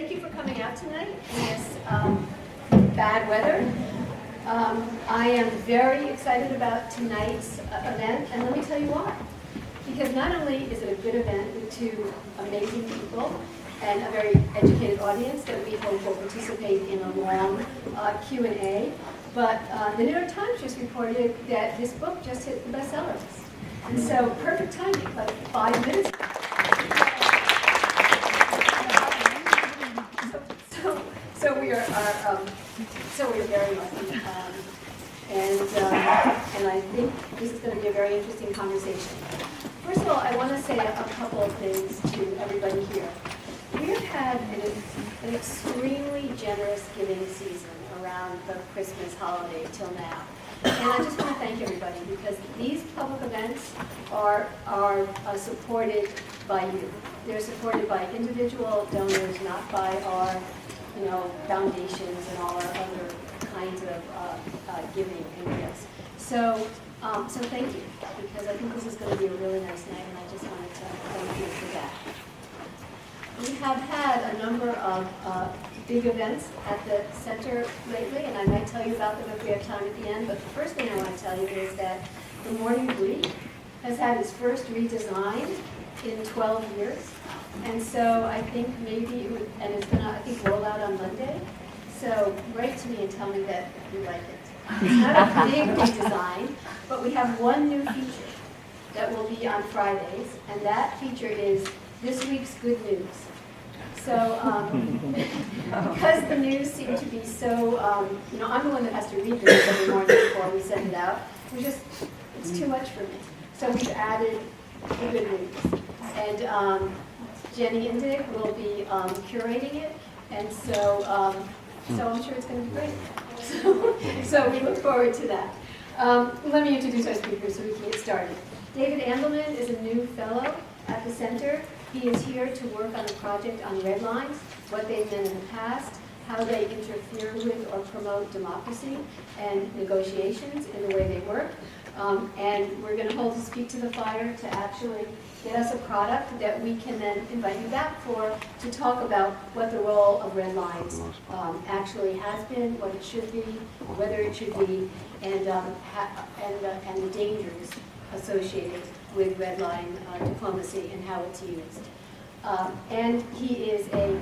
thank you for coming out tonight in this bad weather. I am very excited about tonight's event, and let me tell you why. Because not only is it a good event with two amazing people and a very educated audience that we hope will participate in a long Q&A, but the New York Times just reported that this book just hit the bestseller list. And so, perfect timing, like 5 minutes ago. So we are very lucky, and I think this is going to be a very interesting conversation. First of all, I want to say a couple of things to everybody here. We have had an extremely generous giving season around the Christmas holiday till now. And I just want to thank everybody because these public events are supported by you. They're supported by individual donors, not by our foundations and all our other kinds of giving and gifts. So thank you, because I think this is going to be a really nice night, and I just wanted to thank you for that. We have had a number of big events at the center lately, and I might tell you about them if we have time at the end, but the first thing I want to tell you is that the Morning Brief has had its first redesign in 12 years. And so I think maybe it would, and it's going to, I think, roll out on Monday. So write to me and tell me that you like it. It's not a big redesign, but we have one new feature that will be on Fridays, and that feature is this week's good news. So because the news seemed to be so, I'm the one that has to read the news every morning before we send it out. It's too much for me. So we've added the good news. And Jenny and Dick will be curating it, and so I'm sure it's going to be great. So we look forward to that. Let me introduce our speakers so we can get started. David Andelman is a new fellow at the center. He is here to work on a project on red lines, what they've done in the past, how they interfere with or promote democracy and negotiations in the way they work. And we're going to hold his feet to the fire to actually get us a product that we can then invite you back for to talk about what the role of red lines actually has been, what it should be, whether it should be, and the dangers associated with red line diplomacy and how it's used. And he is a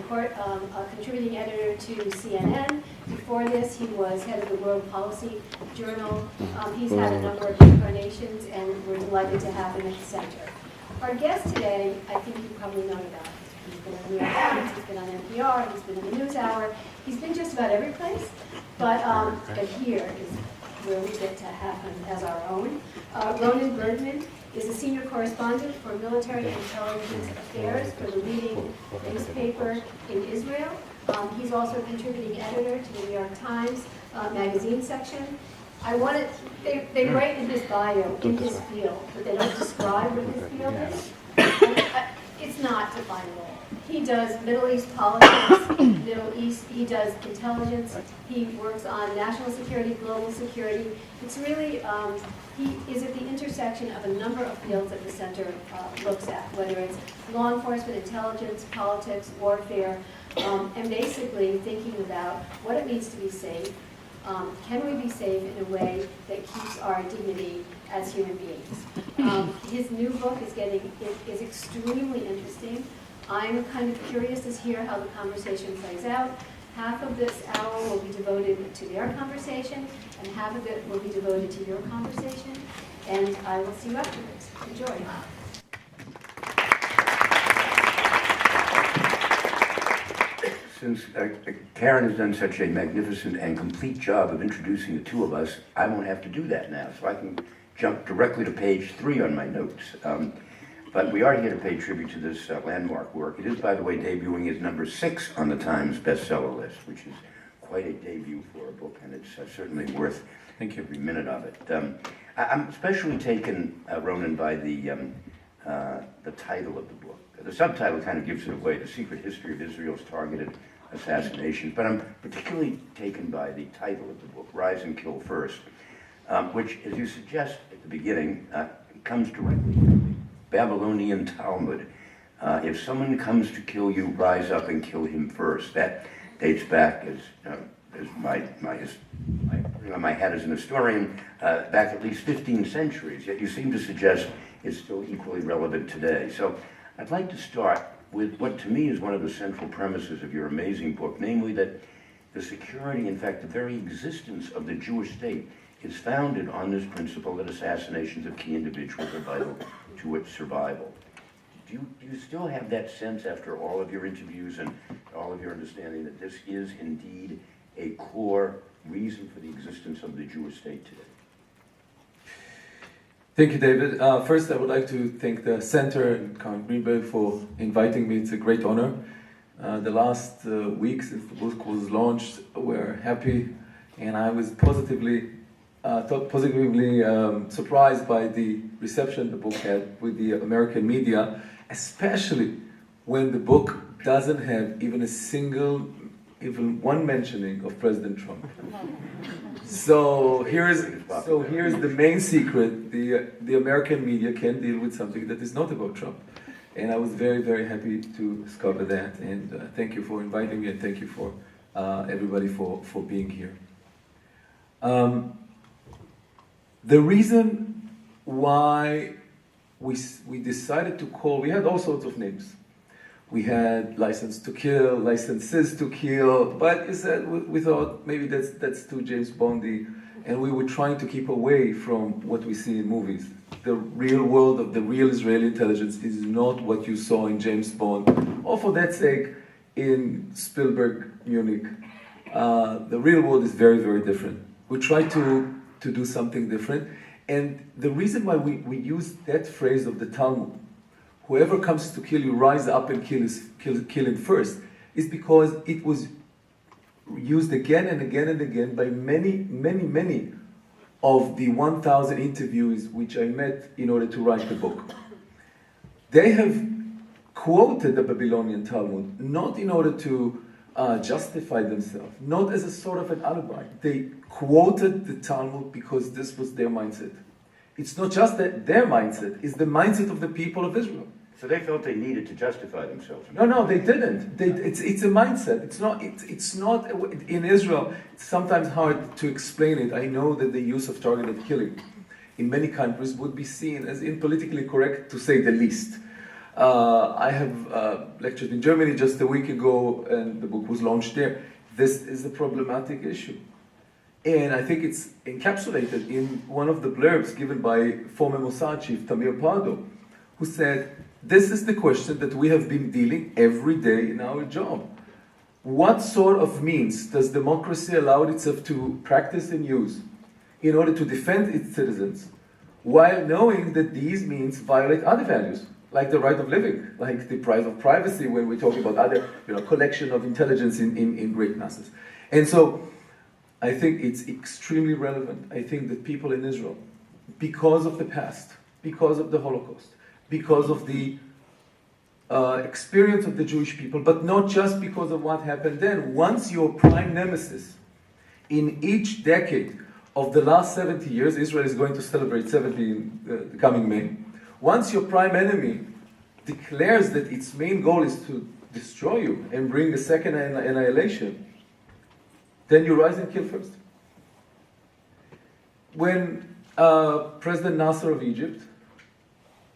contributing editor to CNN. Before this, he was head of the World Policy Journal. He's had a number of incarnations, and we're delighted to have him at the center. Our guest today, I think you probably know about. He's been on the New York Times, he's been on NPR, he's been in the NewsHour. He's been just about every place, but here is where we get to have him as our own. Ronen Bergman is a senior correspondent for military and intelligence affairs for the leading newspaper in Israel. He's also a contributing editor to the New York Times magazine section. They write in his bio, in his field, but they don't describe what his field is. It's not definable. He does Middle East politics, he does intelligence, he works on national security, global security. It's really, he is at the intersection of a number of fields that the center looks at, whether it's law enforcement, intelligence, politics, warfare, and basically thinking about what it means to be safe. Can we be safe in a way that keeps our dignity as human beings? His new book is extremely interesting. I'm kind of curious to hear how the conversation plays out. Half of this hour will be devoted to their conversation, and half of it will be devoted to your conversation. And I will see you afterwards. Enjoy. Since Karen has done such a magnificent and complete job of introducing the two of us, I won't have to do that now, so I can jump directly to page 3 on my notes. But we are here to pay tribute to this landmark work. It is, by the way, debuting as number 6 on the Times bestseller list, which is quite a debut for a book, and it's certainly worth every minute of it. I'm especially taken, Ronen, by the title of the book. The subtitle kind of gives it away, The Secret History of Israel's Targeted Assassinations, but I'm particularly taken by the title of the book, Rise and Kill First, which, as you suggest at the beginning, comes directly from the Babylonian Talmud, If someone comes to kill you, rise up and kill him first. That dates back, as my hat as an historian, back at least 15 centuries, yet you seem to suggest it's still equally relevant today. So I'd like to start with what to me is one of the central premises of your amazing book, namely that the security, in fact, the very existence of the Jewish state is founded on this principle that assassinations of key individuals are vital to its survival. Do you still have that sense after all of your interviews and all of your understanding that this is indeed a core reason for the existence of the Jewish state today? Thank you, David. First, I would like to thank the Center and Karen Greenberg for inviting me. It's a great honor. The last week since the book was launched, we're happy, and I was positively surprised by the reception the book had with the American media, especially when the book doesn't have even one mentioning of President Trump. So here's the main secret: the American media can deal with something that is not about Trump, and I was very, very happy to discover that. And thank you for inviting me, and thank you for everybody for being here. The reason why we decided to call, we had all sorts of names. We had license to kill, licenses to kill, but we thought maybe that's too James Bondy, and we were trying to keep away from what we see in movies. The real world of the real Israeli intelligence is not what you saw in James Bond, or for that sake, in Spielberg, Munich. The real world is very, very different. We try to do something different, and the reason why we use that phrase of the Talmud, whoever comes to kill you, rise up and kill him first, is because it was used again and again and again by many, many, many of the 1,000 interviewees which I met in order to write the book. They have quoted the Babylonian Talmud, not in order to justify themselves, not as a sort of an alibi. They quoted the Talmud because this was their mindset. It's not just that their mindset, it's the mindset of the people of Israel. So they felt they needed to justify themselves. No, they didn't. It's a mindset. It's not in Israel. It's sometimes hard to explain it. I know that the use of targeted killing in many countries would be seen as impolitically correct, to say the least. I have lectured in Germany just a week ago, and the book was launched there. This is a problematic issue, and I think it's encapsulated in one of the blurbs given by former Mossad chief Tamir Pardo, who said, "This is the question that we have been dealing every day in our job. What sort of means does democracy allow itself to practice and use in order to defend its citizens, while knowing that these means violate other values, like the right of living, like the right of privacy when we're talking about other collection of intelligence in great masses?" And so I think it's extremely relevant. I think that people in Israel, because of the past, because of the Holocaust, because of the experience of the Jewish people, but not just because of what happened then. Once your prime nemesis in each decade of the last 70 years, Israel is going to celebrate 70 in the coming May. Once your prime enemy declares that its main goal is to destroy you and bring a second annihilation, then you rise and kill first. When President Nasser of Egypt,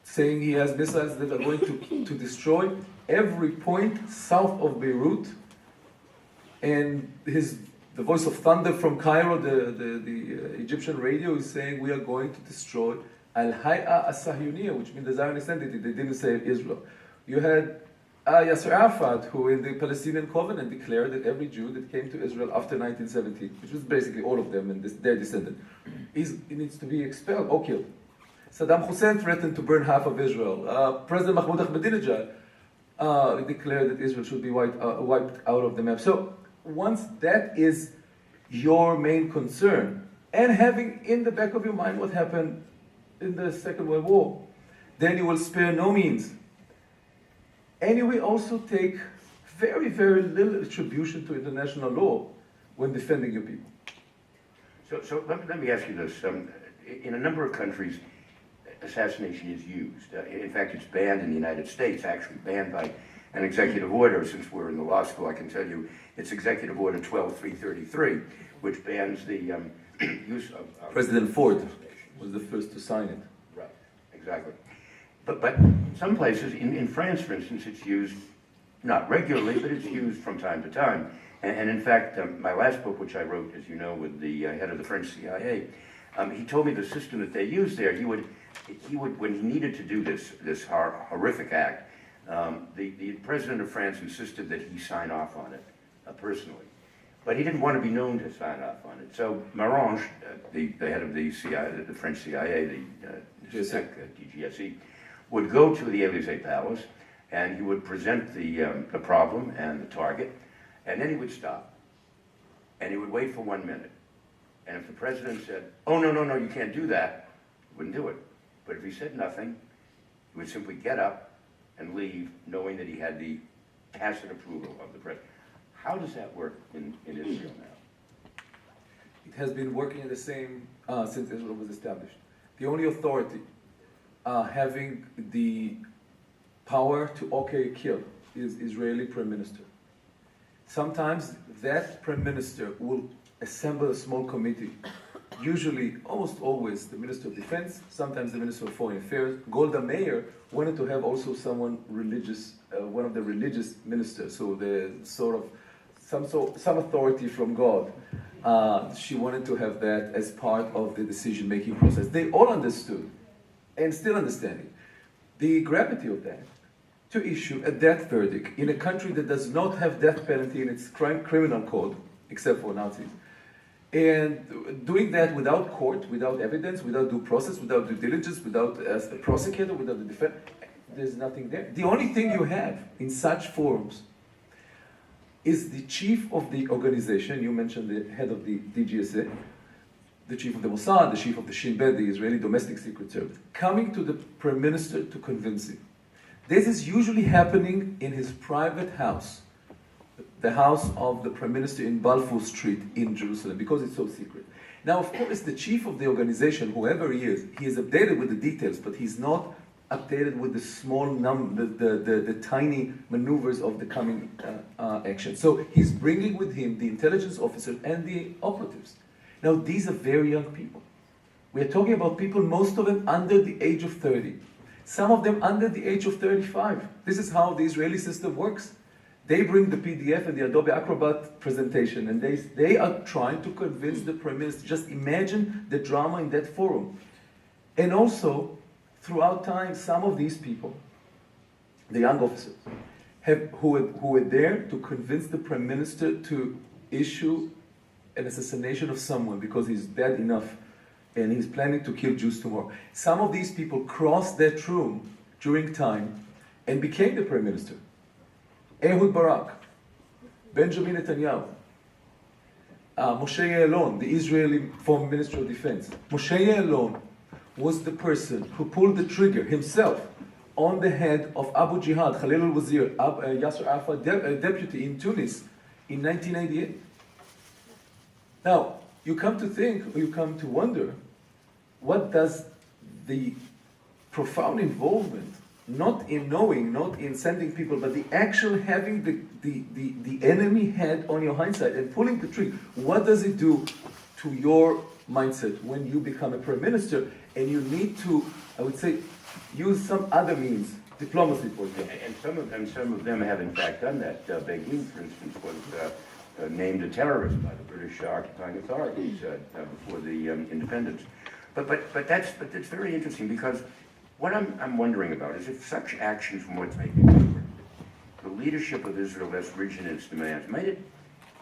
saying he has missiles that are going to destroy every point south of Beirut, and the voice of thunder from Cairo, the Egyptian radio, is saying we are going to destroy Al-Hay'a As-Sahyuniyya, which means the Zionist entity. They didn't say Israel. You had Yasser Arafat, who in the Palestinian Covenant declared that every Jew that came to Israel after 1970, which was basically all of them and their descendants, needs to be expelled or killed. Saddam Hussein threatened to burn half of Israel. President Mahmoud Ahmadinejad declared that Israel should be wiped out of the map. So once that is your main concern, and having in the back of your mind what happened in the Second World War, then you will spare no means. And you will also take very, very little attribution to international law when defending your people. So let me ask you this. In a number of countries, assassination is used. In fact, it's banned in the United States, actually banned by an executive order. Since we're in the law school, I can tell you it's Executive Order 12333, which bans the use of... President Ford was the first to sign it. Right, exactly. But some places, in France, for instance, it's used not regularly, but it's used from time to time. And in fact, my last book, which I wrote, as you know, with the head of the French CIA, he told me the system that they used there, he would, when he needed to do this horrific act, the president of France insisted that he sign off on it personally. But he didn't want to be known to sign off on it. So Marange, the head of the CIA, the French CIA, the DGSE, would go to the Élysée Palace, and he would present the problem and the target, and then he would stop, and he would wait for 1 minute. And if the president said, "Oh, no, you can't do that," he wouldn't do it. But if he said nothing, he would simply get up and leave, knowing that he had the tacit approval of the president. How does that work in Israel now? It has been working the same since Israel was established. The only authority having the power to kill is Israeli Prime Minister. Sometimes that Prime Minister will assemble a small committee, usually, almost always, the Minister of Defense, sometimes the Minister of Foreign Affairs. Golda Meir wanted to have also someone religious, one of the religious ministers, so the sort of some authority from God. She wanted to have that as part of the decision-making process. They all understood, and still understanding, the gravity of that, to issue a death verdict in a country that does not have death penalty in its criminal code, except for Nazis, and doing that without court, without evidence, without due process, without due diligence, without a prosecutor, without the defense, there's nothing there. The only thing you have in such forums is the chief of the organization. You mentioned the head of the DGSA, the chief of the Mossad, the chief of the Shin Bet, the Israeli Domestic Secret Service, coming to the Prime Minister to convince him. This is usually happening in his private house, the house of the Prime Minister in Balfour Street in Jerusalem, because it's so secret. Now, of course, the chief of the organization, whoever he is updated with the details, but he's not updated with the small the tiny maneuvers of the coming action. So he's bringing with him the intelligence officers and the operatives. Now, these are very young people. We are talking about people, most of them under the age of 30. Some of them under the age of 35. This is how the Israeli system works. They bring the PDF and the Adobe Acrobat presentation, and they are trying to convince the Prime Minister. Just imagine the drama in that forum. And also, throughout time, some of these people, the young officers, who were there to convince the Prime Minister to issue an assassination of someone because he's bad enough and he's planning to kill Jews tomorrow. Some of these people crossed that room during time and became the Prime Minister. Ehud Barak, Benjamin Netanyahu, Moshe Ya'alon, the Israeli former Minister of Defense. Moshe Ya'alon was the person who pulled the trigger himself on the head of Abu Jihad, Khalil al-Wazir, Yasser Arafat, deputy in Tunis in 1988. Now, you come to think, or you come to wonder, what does the profound involvement, not in knowing, not in sending people, but the actual having the enemy head on your hindsight and pulling the trigger, what does it do to your mindset when you become a Prime Minister and you need to, I would say, use some other means, diplomacy, for example? And some of them have in fact done that. Begin, for instance, was named a terrorist by the British occupying authorities before the independence. But that's very interesting, because what I'm wondering about is if such actions from what's maybe the leadership of Israel has risen its demands, might it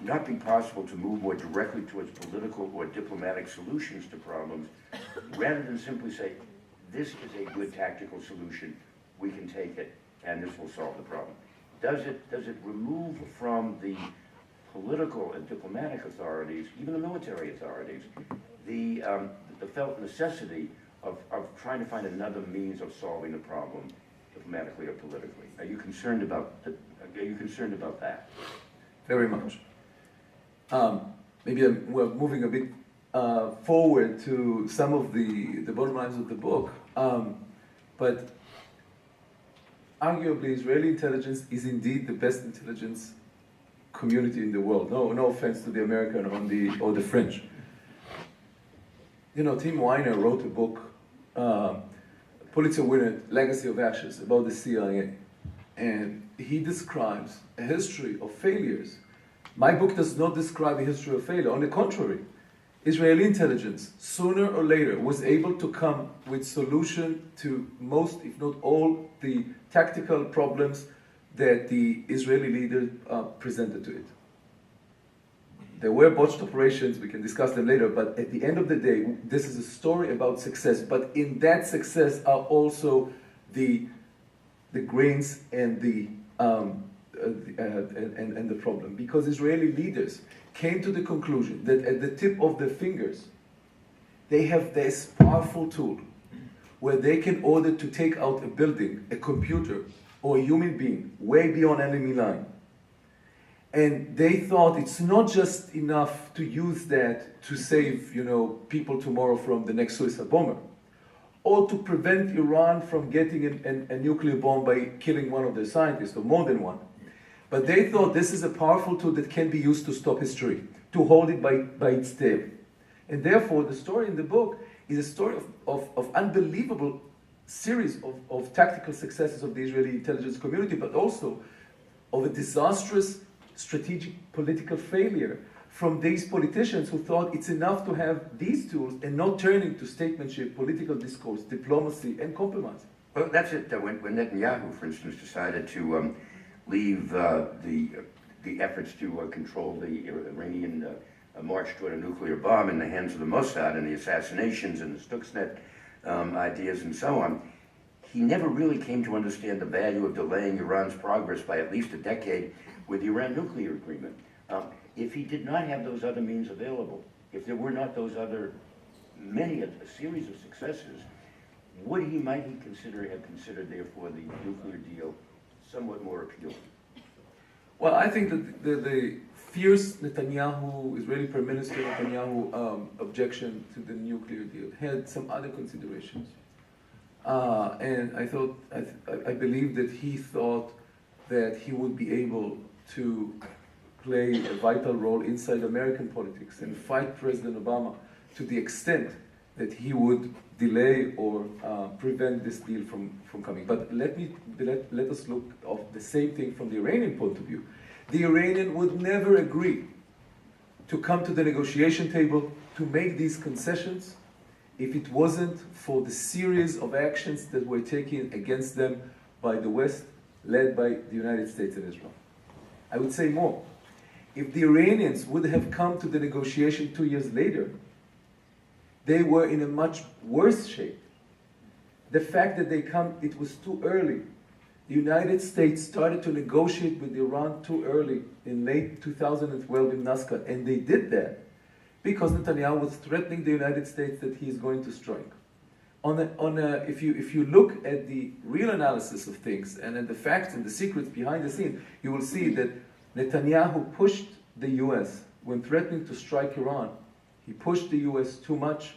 not be possible to move more directly towards political or diplomatic solutions to problems, rather than simply say, this is a good tactical solution, we can take it, and this will solve the problem? Does it remove from the political and diplomatic authorities, even the military authorities, the felt necessity of trying to find another means of solving the problem, diplomatically or politically? Are you concerned about that? Very much. Maybe we're moving a bit forward to some of the bottom lines of the book. But arguably, Israeli intelligence is indeed the best intelligence community in the world. No offense to the American or the French. You know, Tim Weiner wrote a book, Pulitzer winner, Legacy of Ashes, about the CIA. And he describes a history of failures. My book does not describe a history of failure. On the contrary, Israeli intelligence, sooner or later, was able to come with solution to most, if not all, the tactical problems that the Israeli leader presented to it. There were botched operations, we can discuss them later, but at the end of the day, this is a story about success. But in that success are also the grains and the problem. Because Israeli leaders came to the conclusion that at the tip of their fingers, they have this powerful tool where they can order to take out a building, a computer, or a human being way beyond enemy line. And they thought it's not just enough to use that to save, people tomorrow from the next suicide bomber, or to prevent Iran from getting a nuclear bomb by killing one of their scientists, or more than one. But they thought this is a powerful tool that can be used to stop history, to hold it by its tail. And therefore, the story in the book is a story of unbelievable series of tactical successes of the Israeli intelligence community, but also of a disastrous strategic political failure from these politicians who thought it's enough to have these tools and not turning to statesmanship, political discourse, diplomacy, and compromise. Well, that's it. When Netanyahu, for instance, decided to leave the efforts to control the Iranian march toward a nuclear bomb in the hands of the Mossad and the assassinations and the Stuxnet ideas and so on, he never really came to understand the value of delaying Iran's progress by at least a decade with the Iran nuclear agreement. If he did not have those other means available, if there were not those other a series of successes, might he have considered therefore the nuclear deal somewhat more appealing? Well, I think that the fierce Netanyahu, Israeli Prime Minister Netanyahu objection to the nuclear deal had some other considerations. And I believe that he thought that he would be able to play a vital role inside American politics and fight President Obama to the extent that he would delay or prevent this deal from coming. But let us look at the same thing from the Iranian point of view. The Iranian would never agree to come to the negotiation table to make these concessions if it wasn't for the series of actions that were taken against them by the West, led by the United States and Israel. I would say more. If the Iranians would have come to the negotiation 2 years later, they were in a much worse shape. The fact that it was too early. The United States started to negotiate with Iran too early in late 2012 in Muscat, and they did that because Netanyahu was threatening the United States that he is going to strike. If you look at the real analysis of things and at the facts and the secrets behind the scene, you will see that Netanyahu pushed the U.S. when threatening to strike Iran. He pushed the U.S. too much,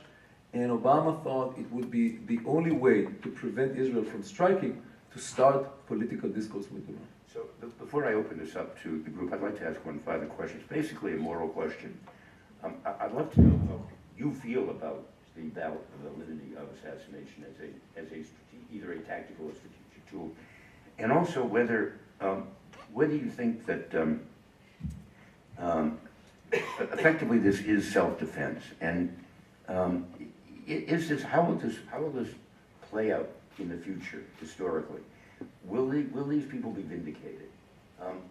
and Obama thought it would be the only way to prevent Israel from striking to start political discourse with Iran. So before I open this up to the group, I'd like to ask one final question. It's basically a moral question. I'd love to know how you feel about the validity of assassination as either a tactical or strategic tool, and also whether you think that effectively this is self-defense, and how will this play out in the future historically? Will these people be vindicated?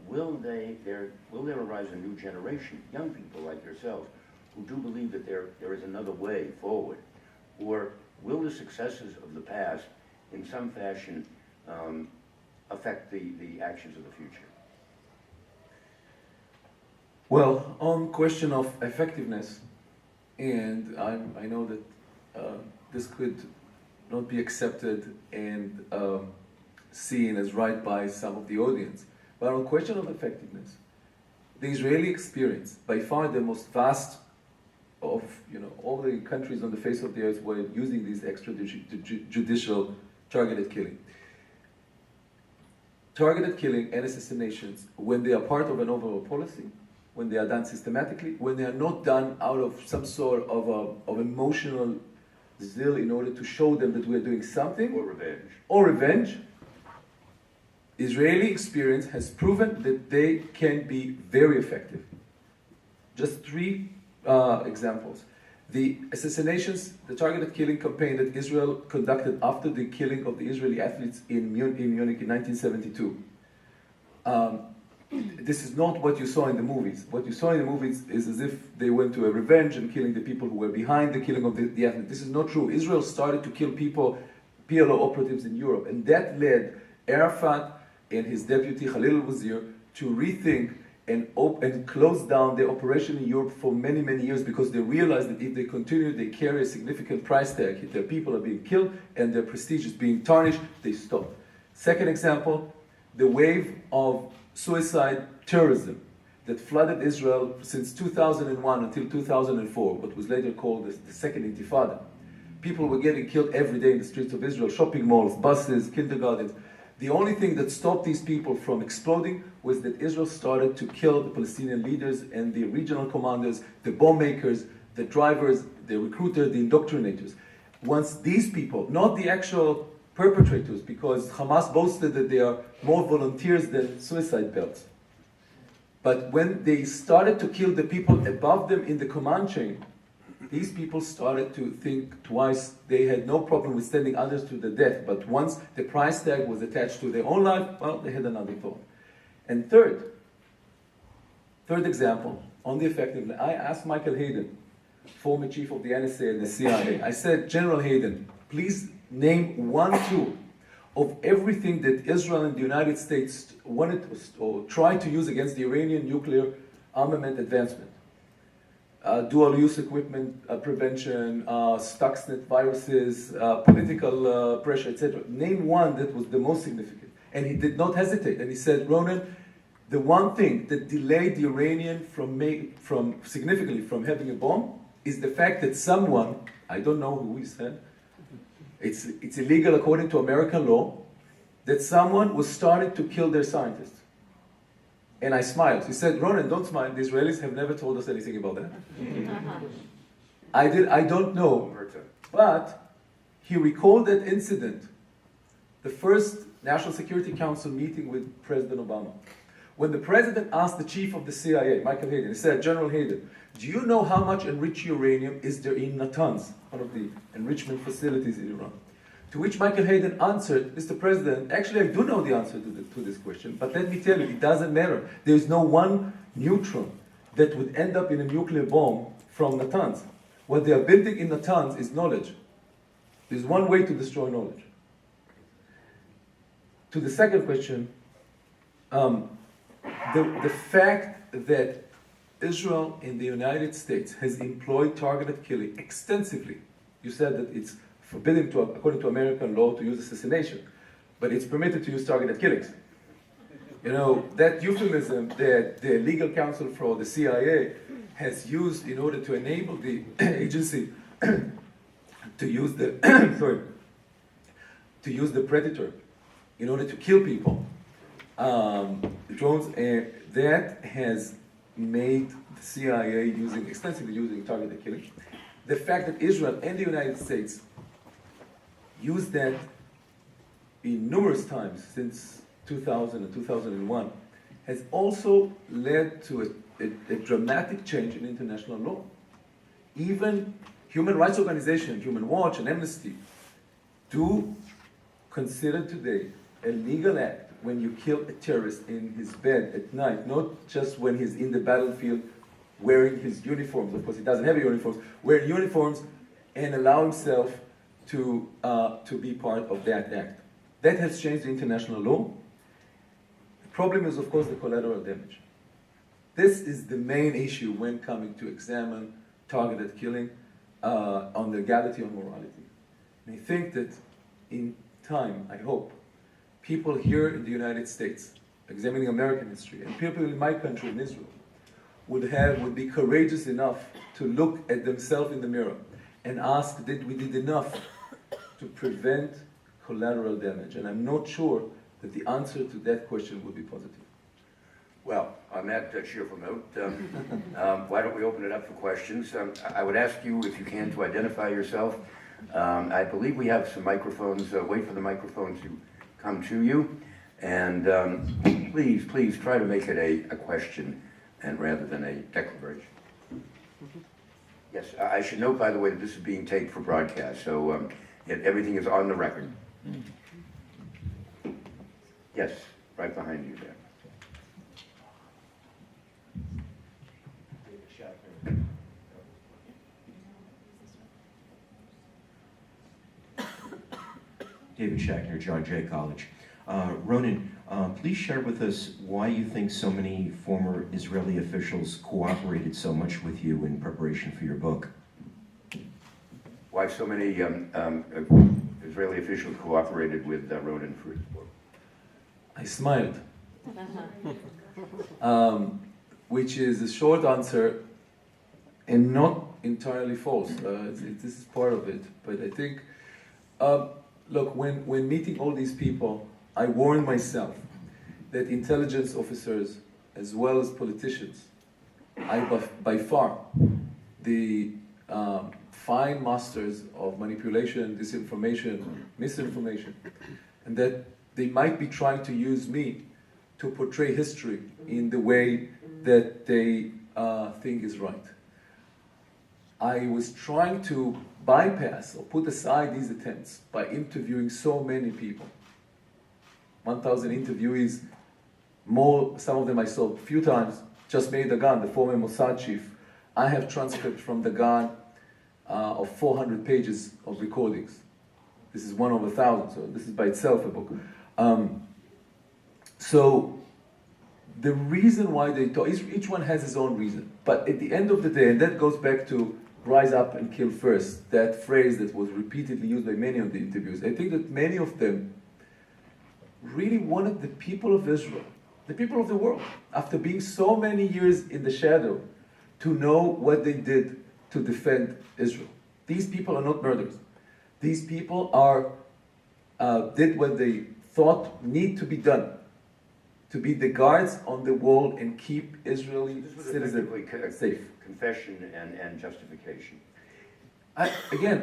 Will there arise a new generation, young people like yourselves, who do believe that there is another way forward? Or will the successes of the past in some fashion affect the actions of the future? Well, on question of effectiveness, and I know that this could not be accepted and seen as right by some of the audience, but on question of effectiveness, the Israeli experience, by far the most vast of all the countries on the face of the earth were using these extrajudicial targeted killing. Targeted killing and assassinations, when they are part of an overall policy, when they are done systematically, when they are not done out of some sort of emotional zeal in order to show them that we are doing something, or revenge, Israeli experience has proven that they can be very effective. Just three examples. The assassinations, the targeted killing campaign that Israel conducted after the killing of the Israeli athletes in Munich in 1972. This is not what you saw in the movies. What you saw in the movies is as if they went to a revenge and killing the people who were behind the killing of the athletes. This is not true. Israel started to kill people, PLO operatives in Europe, and that led Arafat and his deputy Khalil al-Wazir to rethink and close down their operation in Europe for many, many years, because they realized that if they continue, they carry a significant price tag. Their people are being killed and their prestige is being tarnished, they stop. Second example, the wave of suicide terrorism that flooded Israel since 2001 until 2004, what was later called the Second Intifada. People were getting killed every day in the streets of Israel, shopping malls, buses, kindergartens. The only thing that stopped these people from exploding was that Israel started to kill the Palestinian leaders and the regional commanders, the bomb makers, the drivers, the recruiters, the indoctrinators. Once these people, not the actual perpetrators, because Hamas boasted that they are more volunteers than suicide belts. But when they started to kill the people above them in the command chain, these people started to think twice. They had no problem with sending others to the death, but once the price tag was attached to their own life, well, they had another thought. And third example, on the effectiveness, I asked Michael Hayden, former chief of the NSA and the CIA, I said, General Hayden, please name one tool of everything that Israel and the United States wanted or tried to use against the Iranian nuclear armament advancement. Dual-use equipment prevention, Stuxnet viruses, political pressure, etc. Name one that was the most significant. And he did not hesitate. And he said, Ronen, the one thing that delayed the Iranian from significantly from having a bomb is the fact that someone, I don't know who he said, it's illegal according to American law, that someone was starting to kill their scientists. And I smiled. He said, Ronen, don't smile. The Israelis have never told us anything about that. I don't know. But he recalled that incident, the first National Security Council meeting with President Obama. When the president asked the chief of the CIA, Michael Hayden, he said, General Hayden, do you know how much enriched uranium is there in Natanz, one of the enrichment facilities in Iran? To which Michael Hayden answered, Mr. President, actually I do know the answer to this question, but let me tell you, it doesn't matter. There is no one neutron that would end up in a nuclear bomb from Natanz. What they are building in Natanz is knowledge. There's one way to destroy knowledge. To the second question, the fact that Israel in the United States has employed targeted killing extensively. You said that it's forbidden, according to American law, to use assassination, but it's permitted to use targeted killings. That euphemism that the legal counsel for the CIA has used in order to enable the agency to use the to use the predator in order to kill people, drones, that has made the CIA extensively using targeted killing. The fact that Israel and the United States used that in numerous times since 2000 and 2001 has also led to a dramatic change in international law. Even human rights organizations, Human Watch and Amnesty, do consider today a legal act when you kill a terrorist in his bed at night, not just when he's in the battlefield wearing his uniforms. Of course, he doesn't have uniforms. Wearing uniforms and allow himself to be part of that act. That has changed the international law. The problem is, of course, the collateral damage. This is the main issue when coming to examine targeted killing on legality, on morality. And I think that in time, I hope, people here in the United States, examining American history, and people in my country, in Israel, would be courageous enough to look at themselves in the mirror and ask, did we did enough to prevent collateral damage? And I'm not sure that the answer to that question would be positive. Well, on that cheerful note, why don't we open it up for questions? I would ask you, if you can, to identify yourself. I believe we have some microphones. Wait for the microphone to come to you. And please try to make it a question and rather than a declaration. Yes, I should note, by the way, that this is being taped for broadcast, so everything is on the record. Yes, right behind you there. David Shackner, John Jay College. Ronen, please share with us why you think so many former Israeli officials cooperated so much with you in preparation for your book. Why so many Israeli officials cooperated with Ronen for his book? I smiled. Which is a short answer and not entirely false. This is part of it. But I think, look, when meeting all these people, I warned myself that intelligence officers, as well as politicians, by far the fine masters of manipulation, disinformation, misinformation, and that they might be trying to use me to portray history in the way that they think is right. I was trying to bypass or put aside these attempts by interviewing so many people. 1,000 interviewees, more, some of them I saw a few times. Just Meir Dagan, the former Mossad chief. I have transcripts from Dagan of 400 pages of recordings. This is 1 over 1,000, so this is by itself a book. So the reason why they talk, each one has his own reason. But at the end of the day, and that goes back to rise up and kill first, that phrase that was repeatedly used by many of the interviews. I think that many of them really wanted the people of Israel, the people of the world, after being so many years in the shadow, to know what they did to defend Israel. These people are not murderers. These people did what they thought need to be done, to be the guards on the wall and keep Israeli citizens safe. Confession and justification. I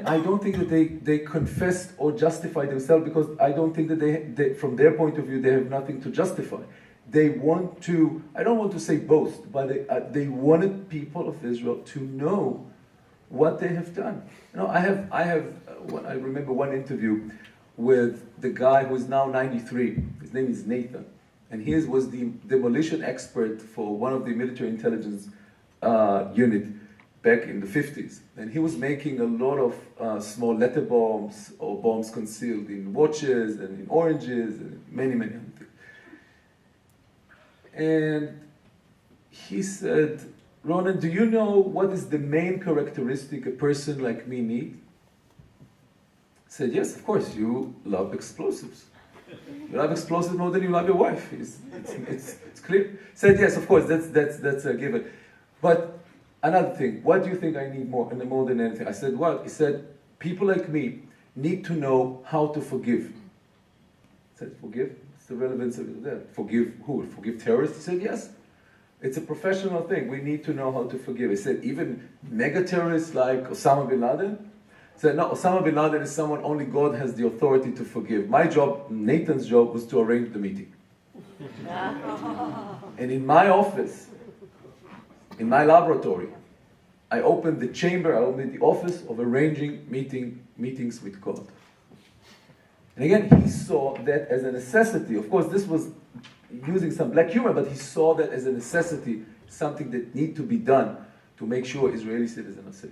don't think that they confessed or justified themselves, because I don't think that they, from their point of view, they have nothing to justify. They want to, I don't want to say boast, but they wanted people of Israel to know what they have done. You know, I remember one interview with the guy who is now 93. His name is Nathan. And he was the demolition expert for one of the military intelligence unit back in the 50s. And he was making a lot of small letter bombs or bombs concealed in watches and in oranges and many other things. And he said, Ronen, do you know what is the main characteristic a person like me needs? I said, yes, of course, you love explosives. You love explosives more than you love your wife. It's clear. Said, yes, of course, that's a given. But another thing, what do you think I need more than anything? I said, what? He said, people like me need to know how to forgive. I said, forgive? What's the relevance of that? Forgive who? Forgive terrorists? He said, yes. It's a professional thing. We need to know how to forgive. He said, even mega terrorists like Osama bin Laden? He said, no, Osama bin Laden is someone only God has the authority to forgive. My job, Nathan's job, was to arrange the meeting. And in my office, in my laboratory, I opened the office of arranging meetings with God. And again, he saw that as a necessity. Of course, this was using some black humor, but he saw that as a necessity, something that need to be done to make sure Israeli citizens are safe.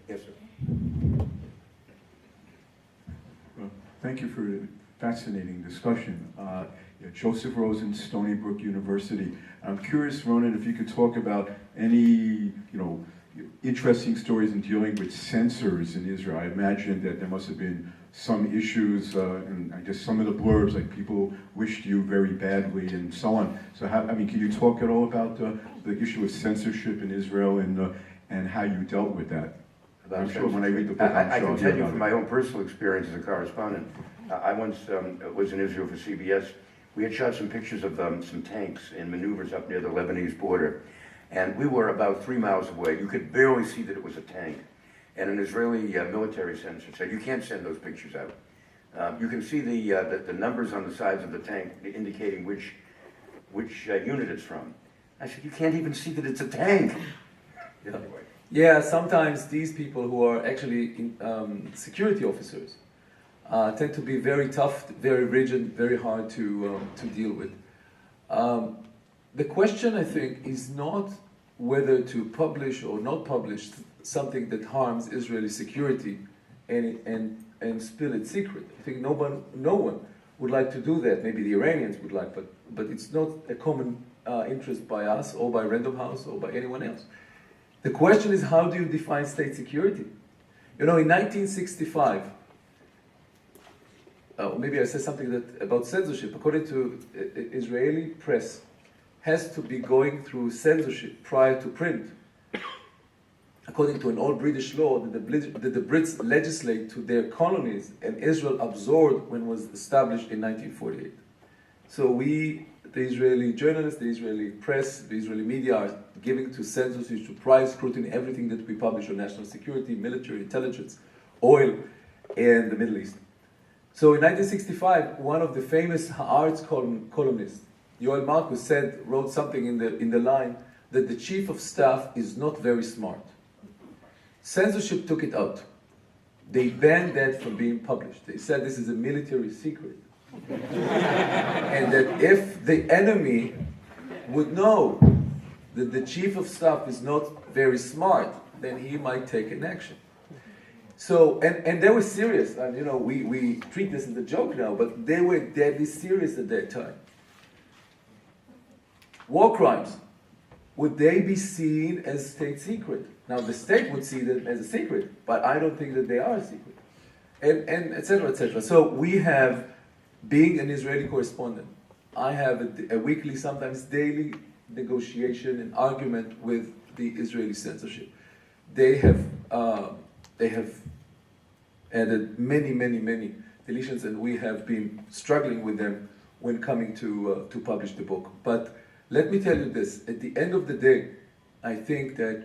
Yes, sir. Well, thank you for a fascinating discussion. Joseph Rosen, Stony Brook University. I'm curious, Ronen, if you could talk about any, interesting stories in dealing with censors in Israel. I imagine that there must have been some issues, and I guess some of the blurbs, like people wished you very badly and so on. So can you talk at all about the issue of censorship in Israel and how you dealt with that? I'm sure when I read the book, I'm I sure can I'll tell hear you about from it. my own personal experience as a correspondent, I once was in Israel for CBS. We had shot some pictures of some tanks in maneuvers up near the Lebanese border, and we were about 3 miles away. You could barely see that it was a tank. And an Israeli military censor said, "You can't send those pictures out. You can see the numbers on the sides of the tank indicating which unit it's from." I said, "You can't even see that it's a tank." Anyway. Yeah, sometimes these people who are actually security officers tend to be very tough, very rigid, very hard to deal with. The question, I think, is not whether to publish or not publish something that harms Israeli security and spill its secret. I think no one would like to do that. Maybe the Iranians would like, but it's not a common interest by us or by Random House or by anyone else. The question is, how do you define state security? You know, in 1965, maybe I say something about censorship. According to Israeli press, has to be going through censorship prior to print. According to an old British law that the Brits legislate to their colonies and Israel absorbed when it was established in 1948. So we, the Israeli journalists, the Israeli press, the Israeli media are giving to censorship, to price scrutiny, everything that we publish on national security, military, intelligence, oil, and the Middle East. So in 1965, one of the famous Haaretz columnists, Yoel Marcus, wrote something in the line that the chief of staff is not very smart. Censorship took it out. They banned that from being published. They said this is a military secret. And that if the enemy would know that the chief of staff is not very smart, then he might take an action. So, and they were serious, and you know, we treat this as a joke now, but they were deadly serious at that time. War crimes, would they be seen as state secret? Now, the state would see them as a secret, but I don't think that they are a secret. And et cetera, et cetera. So we have, being an Israeli correspondent, I have a weekly, sometimes daily negotiation and argument with the Israeli censorship. They have added many deletions, and we have been struggling with them when coming to publish the book. But let me tell you this, at the end of the day, I think that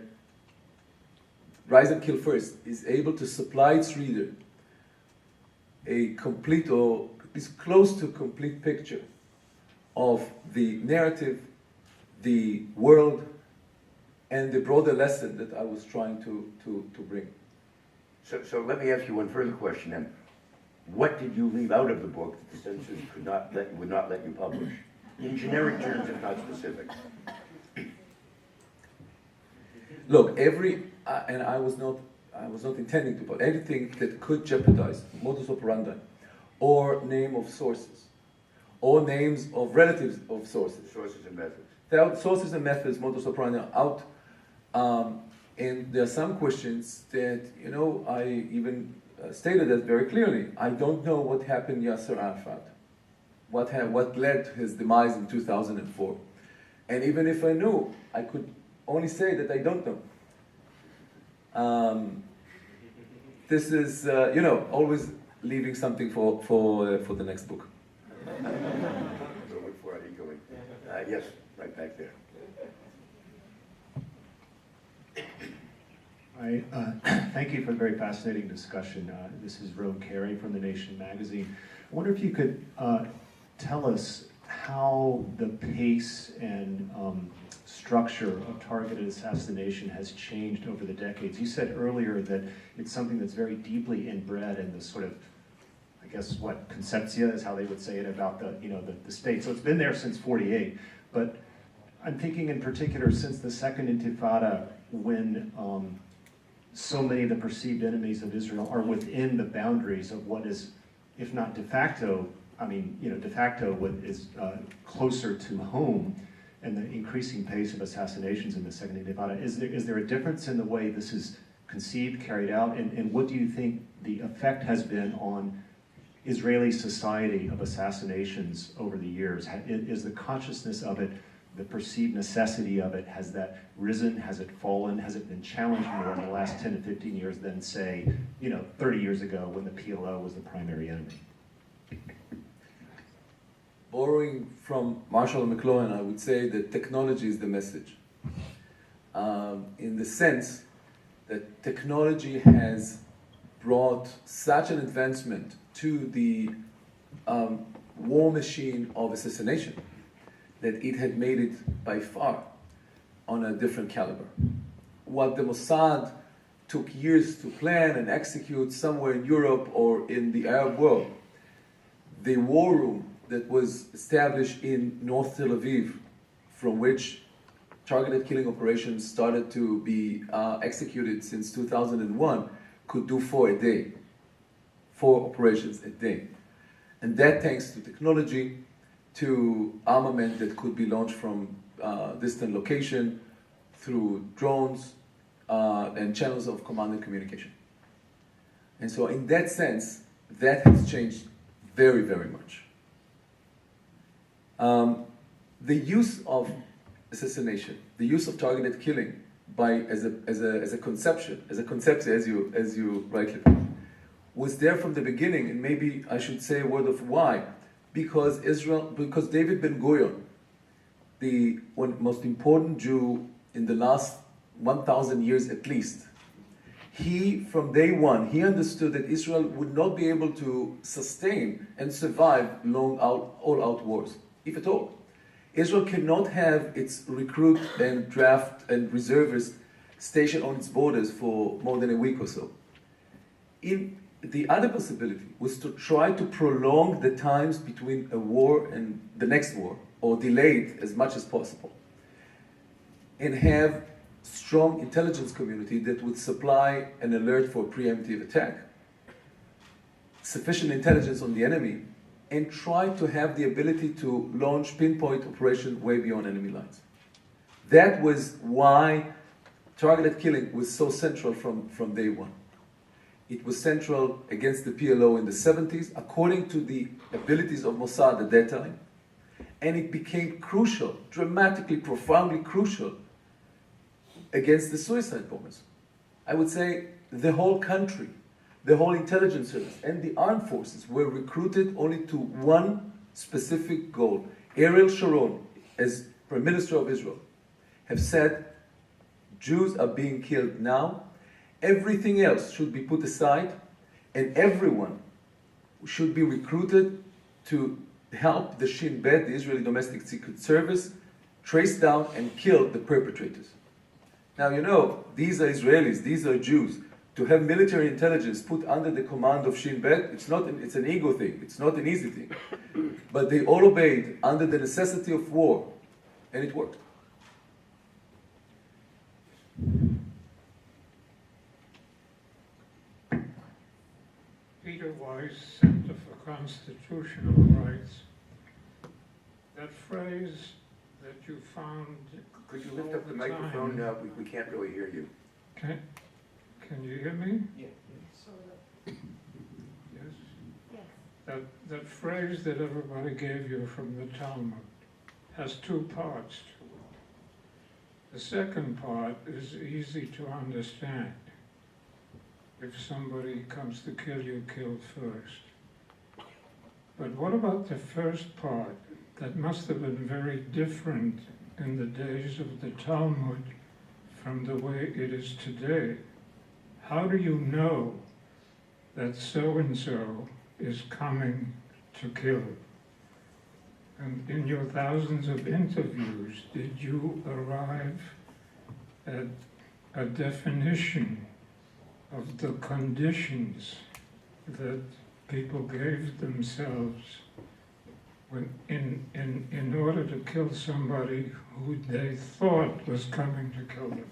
Rise and Kill First is able to supply its reader a complete, or is close to complete picture of the narrative, the world, and the broader lesson that I was trying to bring. So let me ask you one further question then. What did you leave out of the book that the censors would not let you publish? In generic terms, if not specific. Look, and I was not intending to, but anything that could jeopardize modus operandi, or name of sources, or names of relatives of sources. Sources and methods. Sources and methods, modus operandi are out. And there are some questions that, you know, I even stated that very clearly. I don't know what happened to Yasser Arafat, what led to his demise in 2004. And even if I knew, I could only say that I don't know. This is, you know, always leaving something for the next book. We'll look for it eagerly. Yes, right back there. Thank you for the very fascinating discussion. This is Roan Carey from The Nation magazine. I wonder if you could tell us how the pace and structure of targeted assassination has changed over the decades. You said earlier that it's something that's very deeply inbred in the sort of, I guess, what, conceptia is how they would say it about the state. So it's been there since '48, but I'm thinking in particular since the Second Intifada, when so many of the perceived enemies of Israel are within the boundaries of what is, if not de facto, I mean, de facto what is closer to home. and the increasing pace of assassinations in the second intifada, is there a difference in the way this is conceived, carried out, and what do you think the effect has been on Israeli society of assassinations over the years? Is the consciousness of it, the perceived necessity of it, has that risen, has it fallen, has it been challenged more in the last 10 to 15 years than, say, 30 years ago when the PLO was the primary enemy? Borrowing from Marshall McLuhan, I would say that technology is the message. In the sense that technology has brought such an advancement to the war machine of assassination that it had made it by far on a different caliber. What the Mossad took years to plan and execute somewhere in Europe or in the Arab world, the war room that was established in North Tel Aviv, from which targeted killing operations started to be executed since 2001, could do 4 a day, 4 operations a day. And that thanks to technology, to armament that could be launched from distant location, through drones and channels of command and communication. And so in that sense, that has changed very, very much. The use of assassination, the use of targeted killing as a conception, as you rightly put, was there from the beginning, and maybe I should say a word of why. Because David Ben-Gurion, the most important Jew in the last 1,000 years at least, from day one, he understood that Israel would not be able to sustain and survive all-out wars, if at all. Israel cannot have its recruit and draft and reservists stationed on its borders for more than a week or so. The other possibility was to try to prolong the times between a war and the next war, or delay it as much as possible, and have strong intelligence community that would supply an alert for a preemptive attack, sufficient intelligence on the enemy, and try to have the ability to launch pinpoint operation way beyond enemy lines. That was why targeted killing was so central from day one. It was central against the PLO in the 70s, according to the abilities of Mossad at that time. And it became crucial, dramatically, profoundly crucial, against the suicide bombers. I would say the whole country, the whole intelligence service, and the armed forces were recruited only to one specific goal. Ariel Sharon, as Prime Minister of Israel, have said, Jews are being killed now. Everything else should be put aside, and everyone should be recruited to help the Shin Bet, the Israeli Domestic Secret Service, trace down and kill the perpetrators. Now, these are Israelis, these are Jews. To have military intelligence put under the command of Shin Bet, it's an ego thing, it's not an easy thing. But they all obeyed under the necessity of war, and it worked. Peter Weiss, Center for Constitutional Rights. That phrase that you found. Could you lift up the microphone? We can't really hear you. Can you hear me? Yes. Yes. That phrase that everybody gave you from the Talmud has 2 parts to it. The second part is easy to understand. If somebody comes to kill you, kill first. But what about the first part? That must have been very different in the days of the Talmud from the way it is today. How do you know that so-and-so is coming to kill? And in your thousands of interviews, did you arrive at a definition of the conditions that people gave themselves in order to kill somebody who they thought was coming to kill them?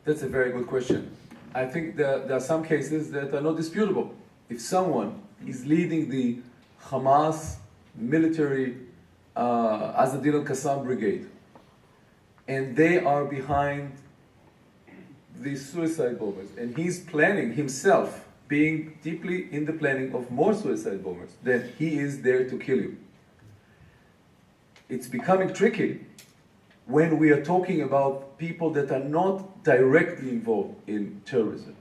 That's a very good question. I think there are some cases that are not disputable. If someone is leading the Hamas military Azadin al-Qassam Brigade. And they are behind these suicide bombers. And he's planning himself, being deeply in the planning of more suicide bombers, that he is there to kill you. It's becoming tricky when we are talking about people that are not directly involved in terrorism.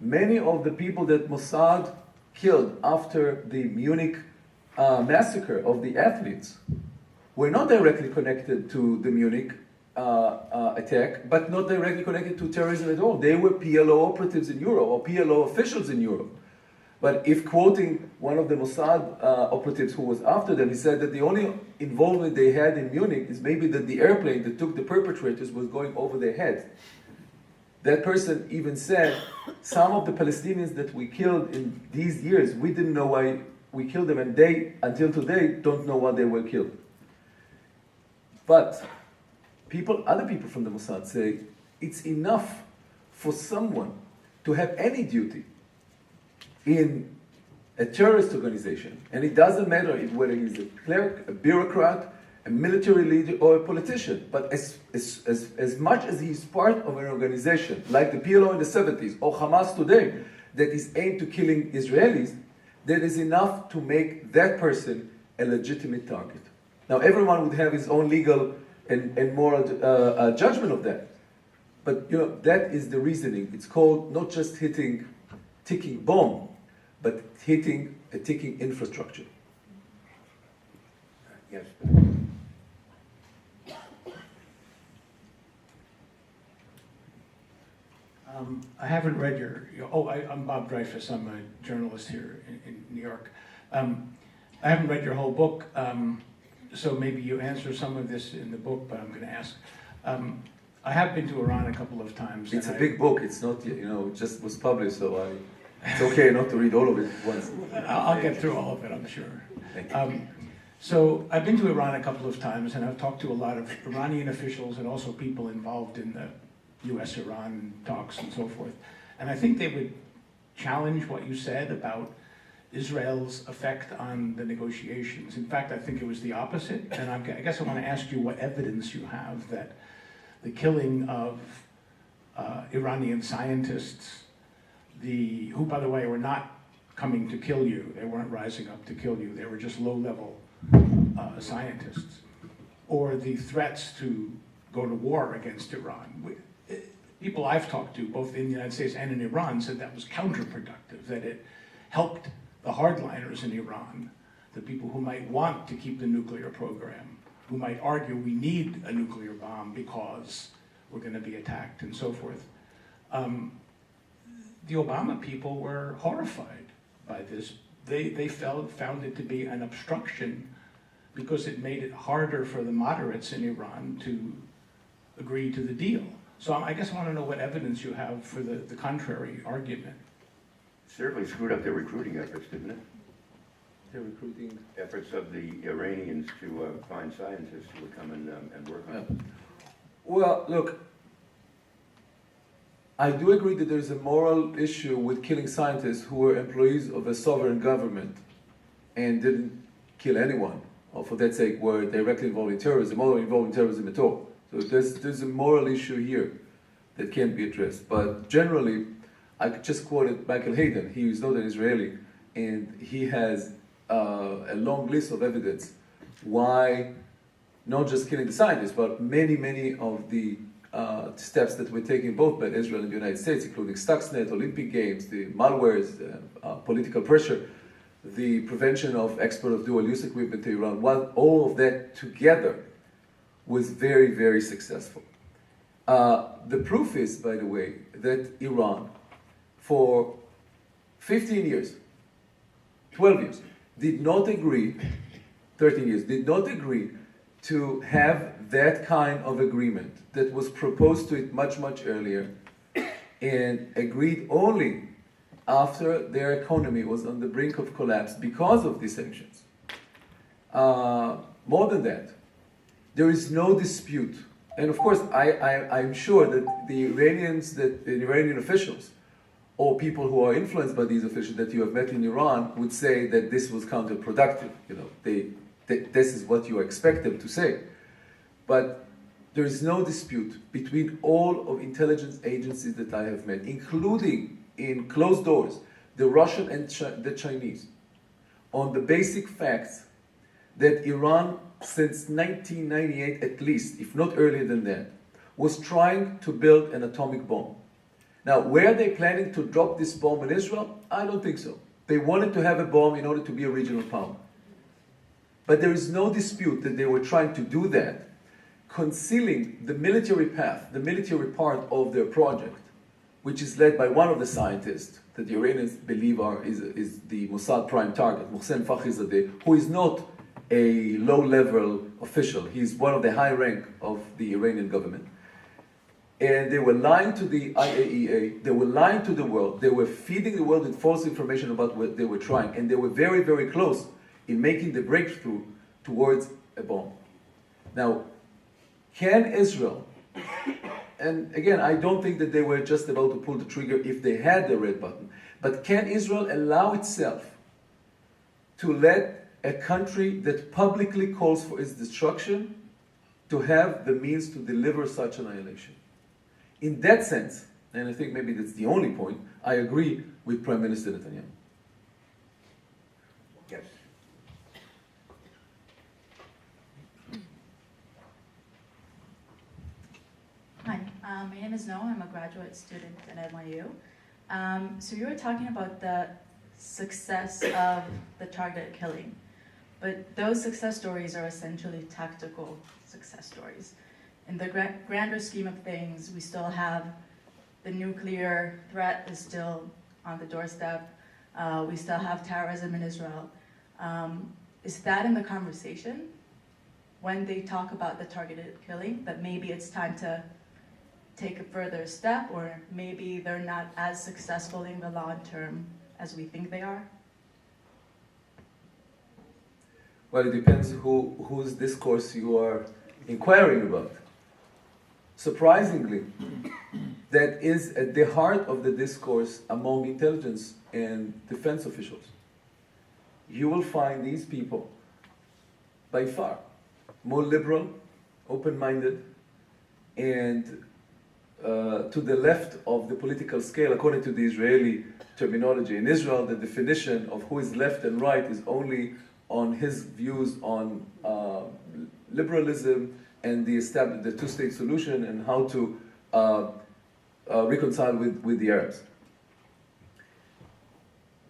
Many of the people that Mossad killed after the Munich massacre of the athletes were not directly connected to the Munich attack, but not directly connected to terrorism at all. They were PLO operatives in Europe, or PLO officials in Europe. But if quoting one of the Mossad operatives who was after them, he said that the only involvement they had in Munich is maybe that the airplane that took the perpetrators was going over their heads. That person even said, some of the Palestinians that we killed in these years, we didn't know why we killed them, and they, until today, don't know why they were killed. But other people from the Mossad say, it's enough for someone to have any duty in a terrorist organization, and it doesn't matter whether he's a clerk, a bureaucrat, a military leader, or a politician, but as much as he's part of an organization like the PLO in the 70s or Hamas today that is aimed to killing Israelis, that is enough to make that person a legitimate target. Now, everyone would have his own legal and moral judgment of that, but that is the reasoning. It's called not just hitting ticking bomb, but hitting a ticking infrastructure. Yes. I haven't read I'm Bob Dreyfus. I'm a journalist here in New York. I haven't read your whole book, so maybe you answer some of this in the book, but I'm going to ask. I have been to Iran a couple of times. It's a big book. It's not, it just was published, so it's okay not to read all of it once. I'll get through all of it, I'm sure. Thank you. So I've been to Iran a couple of times, and I've talked to a lot of Iranian officials and also people involved in the U.S.-Iran talks and so forth. And I think they would challenge what you said about Israel's effect on the negotiations. In fact, I think it was the opposite. And I guess I want to ask you what evidence you have that the killing of Iranian scientists, who, by the way, were not coming to kill you. They weren't rising up to kill you. They were just low-level scientists. Or the threats to go to war against Iran. People I've talked to, both in the United States and in Iran, said that was counterproductive, that it helped the hardliners in Iran, the people who might want to keep the nuclear program, who might argue we need a nuclear bomb because we're going to be attacked and so forth. The Obama people were horrified by this. They found it to be an obstruction because it made it harder for the moderates in Iran to agree to the deal. So I guess I want to know what evidence you have for the contrary argument. Certainly screwed up their recruiting efforts, didn't it? Their recruiting Efforts of the Iranians to find scientists who would come and work on it. Well, look, I do agree that there's a moral issue with killing scientists who were employees of a sovereign government and didn't kill anyone, or for that sake were directly involved in terrorism or involved in terrorism at all. So there's a moral issue here that can be addressed. But generally, I just quoted Michael Hayden. He is not an Israeli, and he has a long list of evidence why not just killing the scientists, but many of the steps that were taken both by Israel and the United States, including Stuxnet, Olympic Games, the malwares, political pressure, the prevention of export of dual-use equipment to Iran, all of that together was very successful. The proof is, by the way, that Iran, for 15 years, 12 years, did not agree, 13 years, did not agree to have that kind of agreement that was proposed to it much earlier, and agreed only after their economy was on the brink of collapse because of these sanctions. More than that, there is no dispute, and of course I'm sure that the Iranian officials, or people who are influenced by these officials that you have met in Iran, would say that this was counterproductive. They this is what you expect them to say. But there is no dispute between all of intelligence agencies that I have met, including in closed doors, the Russian and the Chinese, on the basic facts that Iran, since 1998 at least, if not earlier than that, was trying to build an atomic bomb. Now, were they planning to drop this bomb in Israel? I don't think so. They wanted to have a bomb in order to be a regional power. But there is no dispute that they were trying to do that, concealing the military path, the military part of their project, which is led by one of the scientists that the Iranians believe is the Mossad prime target, Mohsen Fakhrizadeh, who is not a low-level official. He's one of the high rank of the Iranian government. And they were lying to the IAEA, they were lying to the world, they were feeding the world with false information about what they were trying, and they were very, very close in making the breakthrough towards a bomb. Now, can Israel, and again, I don't think that they were just about to pull the trigger if they had the red button, but can Israel allow itself to let a country that publicly calls for its destruction to have the means to deliver such annihilation? In that sense, and I think maybe that's the only point, I agree with Prime Minister Netanyahu. Yes. Hi, my name is Noah. I'm a graduate student at NYU. So you were talking about the success of the targeted killing, but those success stories are essentially tactical success stories. In the grander scheme of things, we still have the nuclear threat is still on the doorstep. We still have terrorism in Israel. Is that in the conversation when they talk about the targeted killing, that maybe it's time to take a further step, or maybe they're not as successful in the long term as we think they are? Well, it depends whose discourse you are inquiring about. Surprisingly, that is at the heart of the discourse among intelligence and defense officials. You will find these people by far more liberal, open-minded, and to the left of the political scale, according to the Israeli terminology. In Israel, the definition of who is left and right is only on his views on liberalism and the two-state solution and how to reconcile with the Arabs.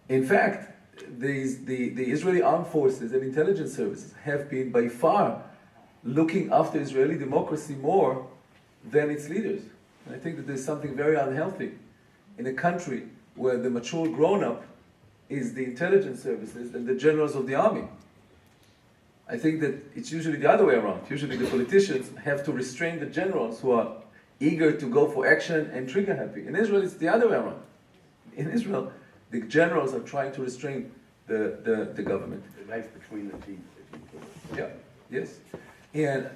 In fact, the Israeli armed forces and intelligence services have been by far looking after Israeli democracy more than its leaders. And I think that there's something very unhealthy in a country where the mature grown-up is the intelligence services and the generals of the army. I think that it's usually the other way around. Usually the politicians have to restrain the generals who are eager to go for action and trigger happy. In Israel, it's the other way around. In Israel, the generals are trying to restrain the government. The knife between the teeth. Yeah, yes. And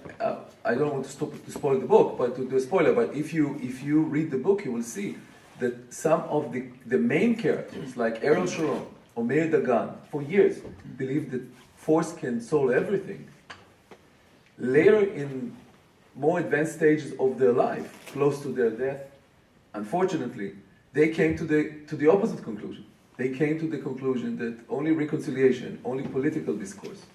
I don't want to spoil the book, but to do a spoiler, but if you read the book, you will see that some of the main characters, like Ariel Sharon or Meir Dagan, for years believed that force can solve everything. Later, in more advanced stages of their life, close to their death, unfortunately, they came to the opposite conclusion. They came to the conclusion that only reconciliation, only political discourse,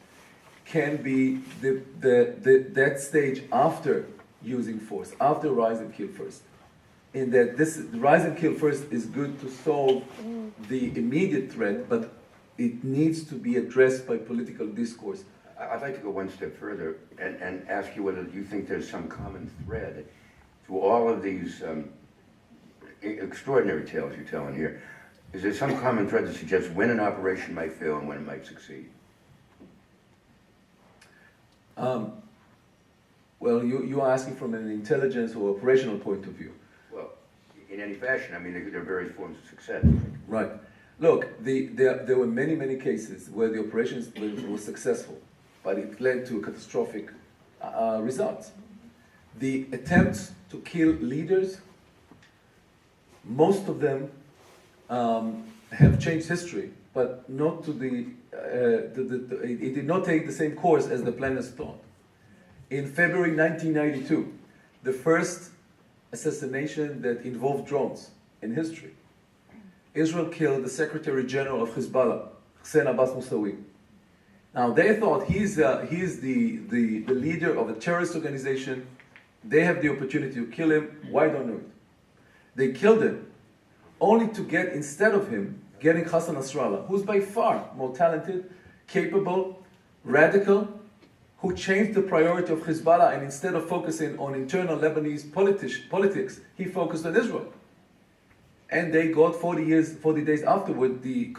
can be that stage after using force, after rise and kill first. In that this rise and kill first is good to solve the immediate threat, but it needs to be addressed by political discourse. I'd like to go one step further and ask you whether you think there's some common thread to all of these extraordinary tales you're telling here. Is there some common thread that suggests when an operation might fail and when it might succeed? Well, you are asking from an intelligence or operational point of view. Well, in any fashion, I mean, there are various forms of success. Right. Look, there were many cases where the operations were successful, but it led to catastrophic results. The attempts to kill leaders, most of them have changed history, but not to the it did not take the same course as the planners thought. In February 1992, the first assassination that involved drones in history, Israel killed the Secretary General of Hezbollah, Hussein Abbas Musawi. Now they thought he's the leader of a terrorist organization. They have the opportunity to kill him. Why don't do it? They killed him, only to get, instead of him, getting Hassan Nasrallah, who's by far more talented, capable, radical, who changed the priority of Hezbollah, and instead of focusing on internal Lebanese politics, he focused on Israel. And they got 40 days afterward, the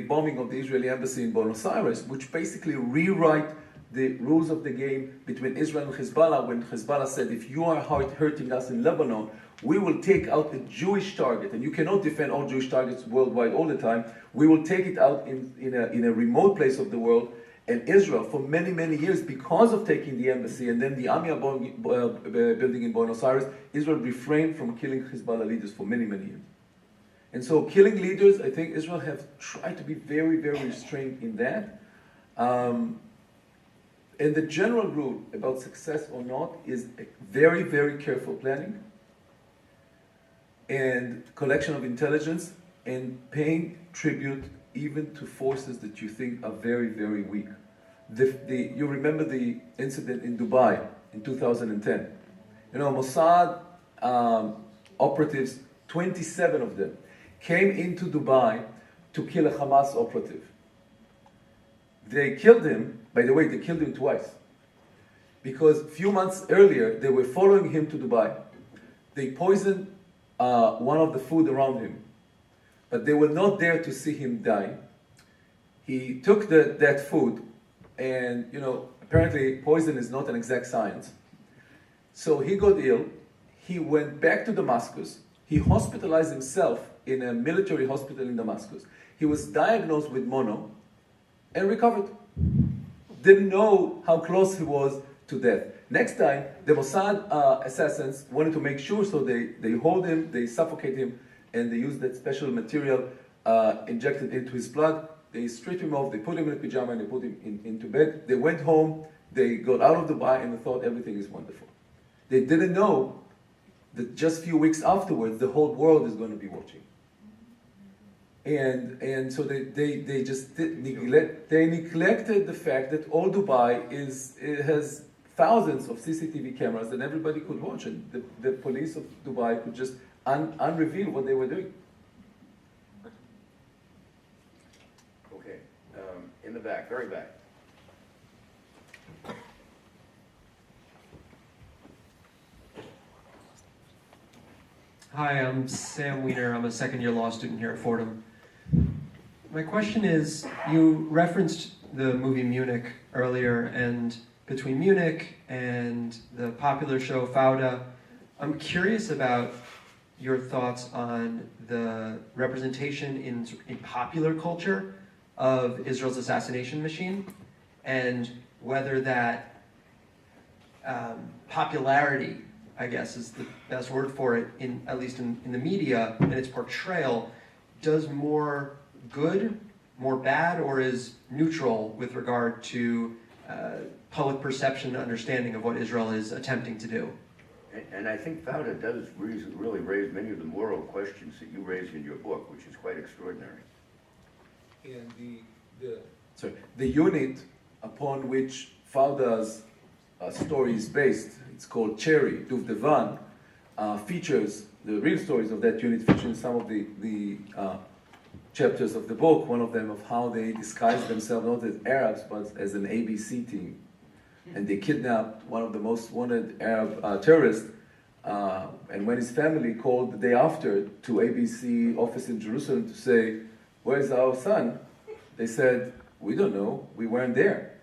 bombing of the Israeli embassy in Buenos Aires, which basically rewrite the rules of the game between Israel and Hezbollah, when Hezbollah said, if you are hurting us in Lebanon, we will take out a Jewish target, and you cannot defend all Jewish targets worldwide all the time. We will take it out in a remote place of the world. And Israel, for many, many years, because of taking the embassy and then the Amia building in Buenos Aires, Israel refrained from killing Hezbollah leaders for many, many years. And so killing leaders, I think Israel have tried to be very, very restrained in that. And the general rule about success or not is very, very careful planning and collection of intelligence and paying tribute even to forces that you think are very, very weak. You remember the incident in Dubai in 2010. You know, Mossad operatives, 27 of them, came into Dubai to kill a Hamas operative. They killed him, by the way, they killed him twice. Because a few months earlier, they were following him to Dubai. They poisoned one of the food around him. But they were not there to see him die. He took that food, and you know, apparently poison is not an exact science. So he got ill. He went back to Damascus. He hospitalized himself in a military hospital in Damascus. He was diagnosed with mono and recovered. Didn't know how close he was to death. Next time, the Mossad assassins wanted to make sure, so they hold him, they suffocate him, and they use that special material injected into his blood. They strip him off, they put him in a pajama, and they put him into bed. They went home, they got out of Dubai, and they thought everything is wonderful. They didn't know that just a few weeks afterwards, the whole world is going to be watching. And so they just neglected the fact that all Dubai has thousands of CCTV cameras that everybody could watch, and the police of Dubai could just unreveal what they were doing. Okay, in the back, very back. Hi, I'm Sam Wiener. I'm a second-year law student here at Fordham. My question is, you referenced the movie Munich earlier, and between Munich and the popular show Fauda, I'm curious about your thoughts on the representation in popular culture of Israel's assassination machine, and whether that popularity, I guess is the best word for it, at least in the media, and its portrayal, does more good, more bad, or is neutral with regard to public perception and understanding of what Israel is attempting to do? And I think Fauda does really raise many of the moral questions that you raise in your book, which is quite extraordinary. And the unit upon which Fauda's story is based, it's called Cherry, Duvdevan, features the real stories of that unit, featuring some of the chapters of the book, one of them of how they disguised themselves not as Arabs, but as an ABC team. And they kidnapped one of the most wanted Arab terrorists, and when his family called the day after to ABC office in Jerusalem to say, "Where's our son?" they said, "We don't know, we weren't there."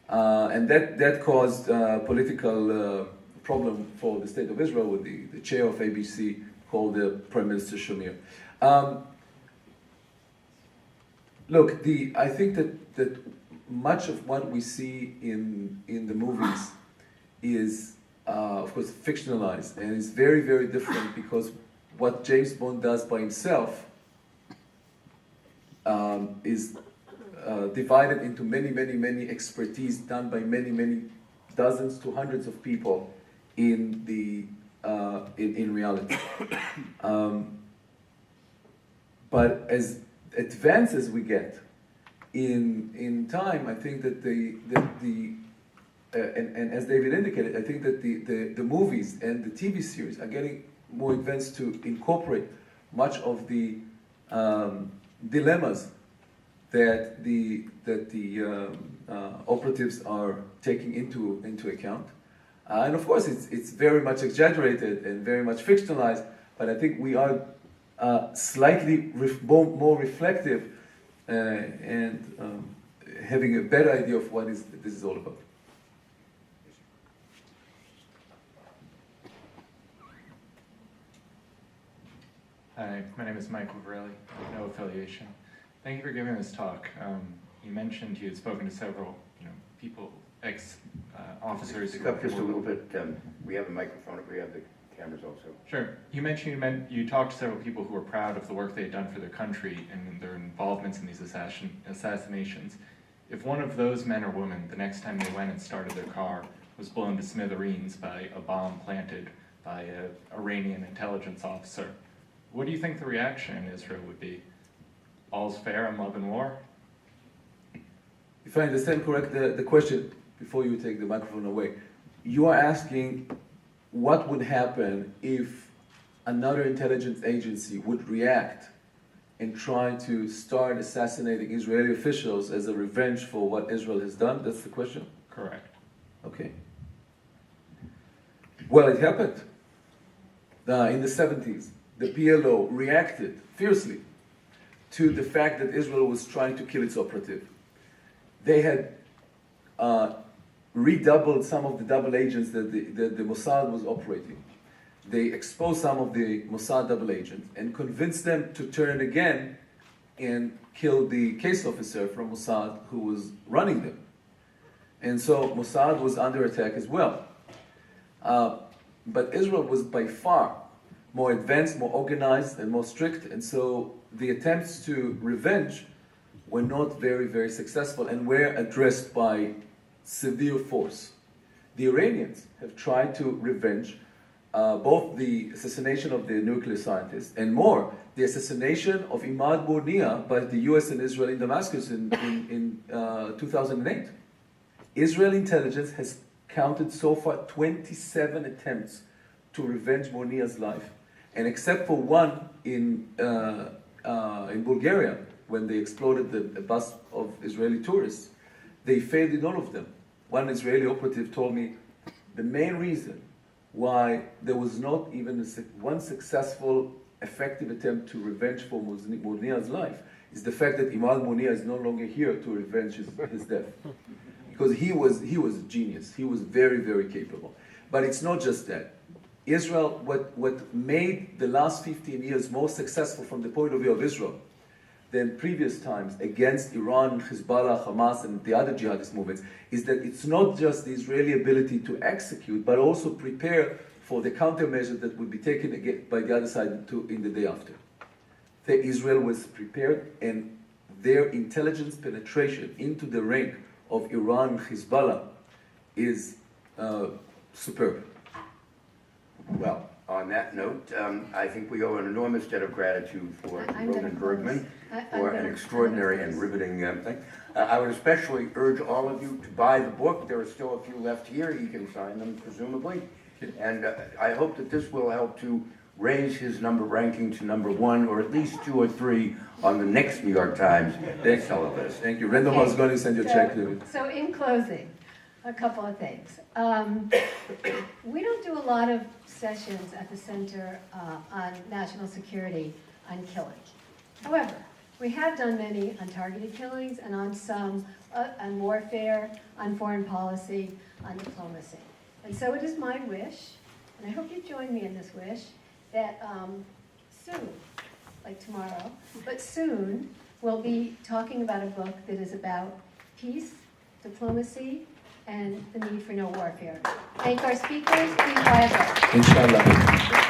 And that caused political problem for the state of Israel, with the chair of ABC called the Prime Minister Shamir. Look, I think that much of what we see in the movies is, of course, fictionalized, and it's very, very different, because what James Bond does by himself is divided into many expertise done by many dozens to hundreds of people in reality. But as advanced as we get in time, I think that and as David indicated, I think that the movies and the TV series are getting more advanced to incorporate much of the dilemmas that the operatives are taking into account. And of course, it's very much exaggerated and very much fictionalized, but I think we are slightly more reflective and having a better idea of what this is all about. Hi, my name is Michael Braley, no affiliation. Thank you for giving this talk. You mentioned you had spoken to several, people, ex-officers. Pick up just a little bit. We have a microphone. We have the cameras also. Sure. You mentioned you talked to several people who were proud of the work they had done for their country and their involvements in these assassinations. If one of those men or women, the next time they went and started their car, was blown to smithereens by a bomb planted by an Iranian intelligence officer, what do you think the reaction in Israel would be? All's fair in love and war? If I understand correct the question, before you take the microphone away, you are asking what would happen if another intelligence agency would react and try to start assassinating Israeli officials as a revenge for what Israel has done? That's the question? Correct. Okay. Well, it happened. In the 70s, the PLO reacted fiercely to the fact that Israel was trying to kill its operative. They had redoubled some of the double agents that the Mossad was operating. They exposed some of the Mossad double agents and convinced them to turn again and kill the case officer from Mossad who was running them. And so Mossad was under attack as well. But Israel was by far more advanced, more organized, and more strict, and so the attempts to revenge were not very successful and were addressed by severe force. The Iranians have tried to revenge both the assassination of the nuclear scientist and more, the assassination of Imad Bournia by the US and Israel in Damascus in 2008. Israel intelligence has counted so far 27 attempts to revenge Bournia's life. And except for one in Bulgaria, when they exploded the bus of Israeli tourists, they failed in all of them. One Israeli operative told me the main reason why there was not even one successful, effective attempt to revenge for Bournia's life is the fact that Imad Bournia is no longer here to revenge his death. Because he was a genius. He was very capable. But it's not just that. Israel, what made the last 15 years more successful from the point of view of Israel than previous times against Iran, Hezbollah, Hamas, and the other jihadist movements is that it's not just the Israeli ability to execute, but also prepare for the countermeasure that would be taken again by the other side in the day after. Israel was prepared, and their intelligence penetration into the rank of Iran and Hezbollah is superb. Well, on that note, I think we owe an enormous debt of gratitude for Ronen Bergman for an extraordinary and riveting thing. I would especially urge all of you to buy the book. There are still a few left here. He can sign them, presumably. And I hope that this will help to raise his ranking to #1, or at least 2 or 3 on the next New York Times bestseller list. Thank you. Random was going to send you a check to. So in closing, a couple of things. We don't do a lot of sessions at the Center on National Security on killing. However, we have done many on targeted killings and on some on warfare, on foreign policy, on diplomacy. And so it is my wish, and I hope you join me in this wish, that soon, like tomorrow, but soon, we'll be talking about a book that is about peace, diplomacy, and the need for no warfare. Thank our speakers. Please buy a book. Inshallah.